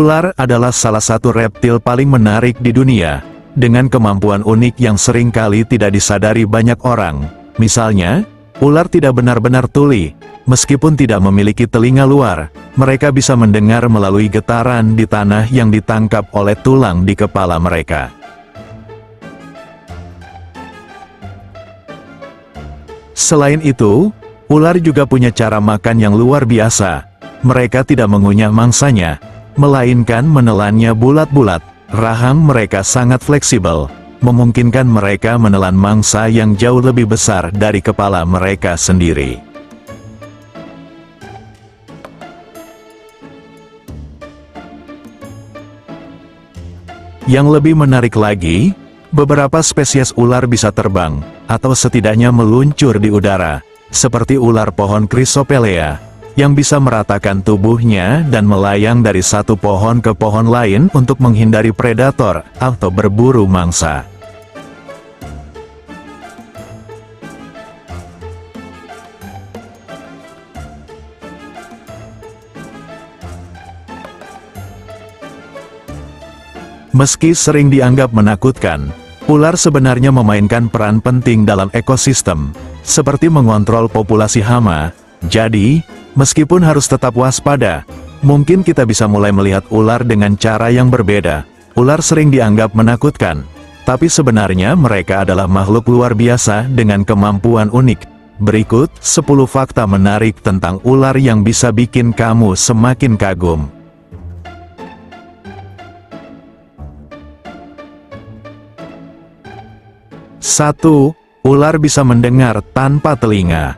Ular adalah salah satu reptil paling menarik di dunia, dengan kemampuan unik yang seringkali tidak disadari banyak orang. Misalnya, ular tidak benar-benar tuli. Meskipun tidak memiliki telinga luar, mereka bisa mendengar melalui getaran di tanah yang ditangkap oleh tulang di kepala mereka. Selain itu, ular juga punya cara makan yang luar biasa. Mereka tidak mengunyah mangsanya, melainkan menelannya bulat-bulat. Rahang mereka sangat fleksibel, memungkinkan mereka menelan mangsa yang jauh lebih besar dari kepala mereka sendiri. Yang lebih menarik lagi, beberapa spesies ular bisa terbang, atau setidaknya meluncur di udara, seperti ular pohon Chrysopelea, yang bisa meratakan tubuhnya dan melayang dari satu pohon ke pohon lain untuk menghindari predator atau berburu mangsa. Meski sering dianggap menakutkan, ular sebenarnya memainkan peran penting dalam ekosistem, seperti mengontrol populasi hama. Jadi, meskipun harus tetap waspada, mungkin kita bisa mulai melihat ular dengan cara yang berbeda. Ular sering dianggap menakutkan, tapi sebenarnya mereka adalah makhluk luar biasa dengan kemampuan unik. Berikut 10 fakta menarik tentang ular yang bisa bikin kamu semakin kagum. 1. Ular bisa mendengar tanpa telinga.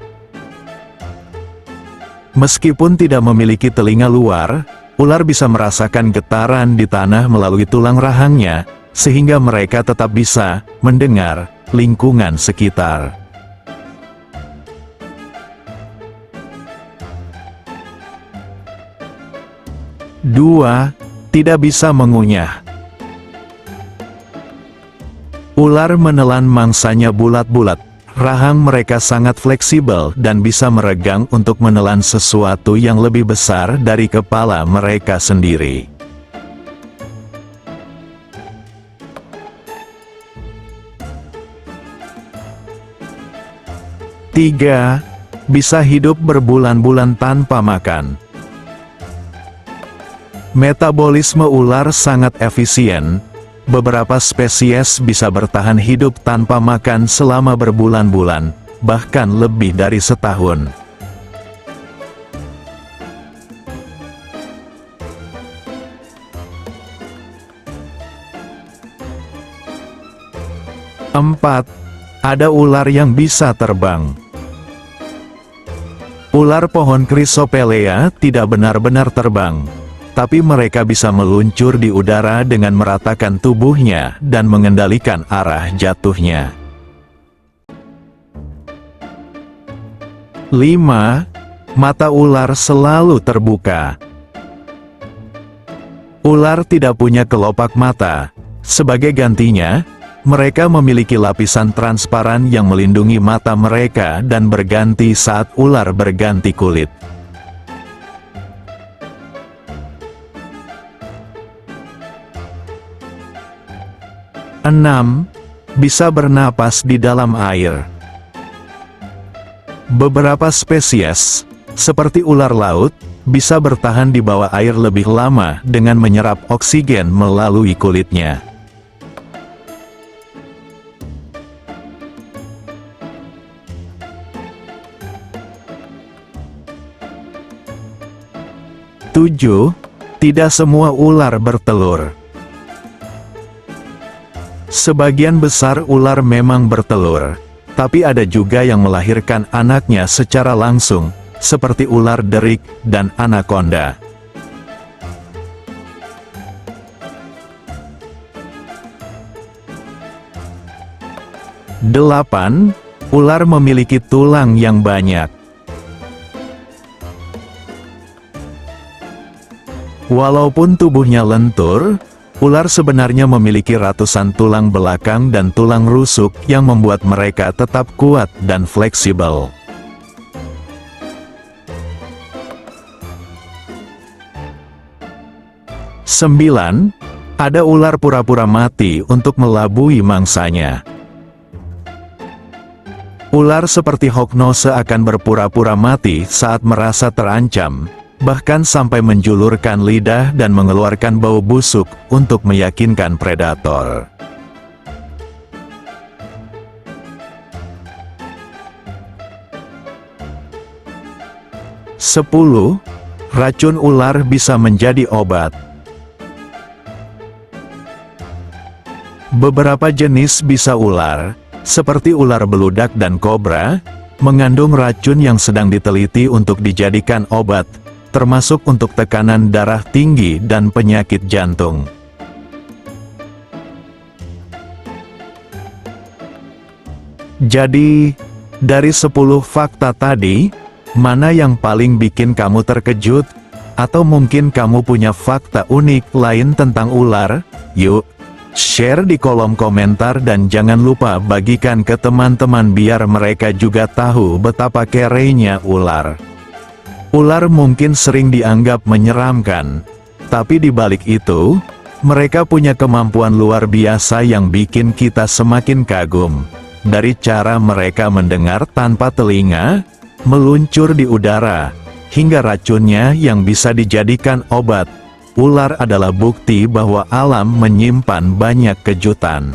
Meskipun tidak memiliki telinga luar, ular bisa merasakan getaran di tanah melalui tulang rahangnya, sehingga mereka tetap bisa mendengar lingkungan sekitar. 2. Tidak bisa mengunyah. Ular menelan mangsanya bulat-bulat. Rahang mereka sangat fleksibel dan bisa meregang untuk menelan sesuatu yang lebih besar dari kepala mereka sendiri. 3. Bisa hidup berbulan-bulan tanpa makan. Metabolisme ular sangat efisien. Beberapa spesies bisa bertahan hidup tanpa makan selama berbulan-bulan, bahkan lebih dari setahun. 4. Ada ular yang bisa terbang. Ular pohon Chrysopelea tidak benar-benar terbang, tapi mereka bisa meluncur di udara dengan meratakan tubuhnya dan mengendalikan arah jatuhnya. 5. Mata ular selalu terbuka. Ular tidak punya kelopak mata. Sebagai gantinya, mereka memiliki lapisan transparan yang melindungi mata mereka dan berganti saat ular berganti kulit. 6. Bisa bernapas di dalam air. Beberapa spesies, seperti ular laut, bisa bertahan di bawah air lebih lama dengan menyerap oksigen melalui kulitnya. 7. Tidak semua ular bertelur. Sebagian besar ular memang bertelur, tapi ada juga yang melahirkan anaknya secara langsung, seperti ular derik dan anaconda. 8. Ular memiliki tulang yang banyak. Walaupun tubuhnya lentur, ular sebenarnya memiliki ratusan tulang belakang dan tulang rusuk yang membuat mereka tetap kuat dan fleksibel. 9. 9. Ada ular pura-pura mati untuk melabui mangsanya. Ular seperti Hooknose akan berpura-pura mati saat merasa terancam, bahkan sampai menjulurkan lidah dan mengeluarkan bau busuk untuk meyakinkan predator. Sepuluh. Racun ular bisa menjadi obat. Beberapa jenis bisa ular, seperti ular beludak dan kobra, mengandung racun yang sedang diteliti untuk dijadikan obat, termasuk untuk tekanan darah tinggi dan penyakit jantung. Jadi, dari 10 fakta tadi, mana yang paling bikin kamu terkejut? Atau mungkin kamu punya fakta unik lain tentang ular? Yuk, share di kolom komentar dan jangan lupa bagikan ke teman-teman biar mereka juga tahu betapa kerenya ular. Ular mungkin sering dianggap menyeramkan, tapi di balik itu, mereka punya kemampuan luar biasa yang bikin kita semakin kagum. Dari cara mereka mendengar tanpa telinga, meluncur di udara, hingga racunnya yang bisa dijadikan obat, ular adalah bukti bahwa alam menyimpan banyak kejutan.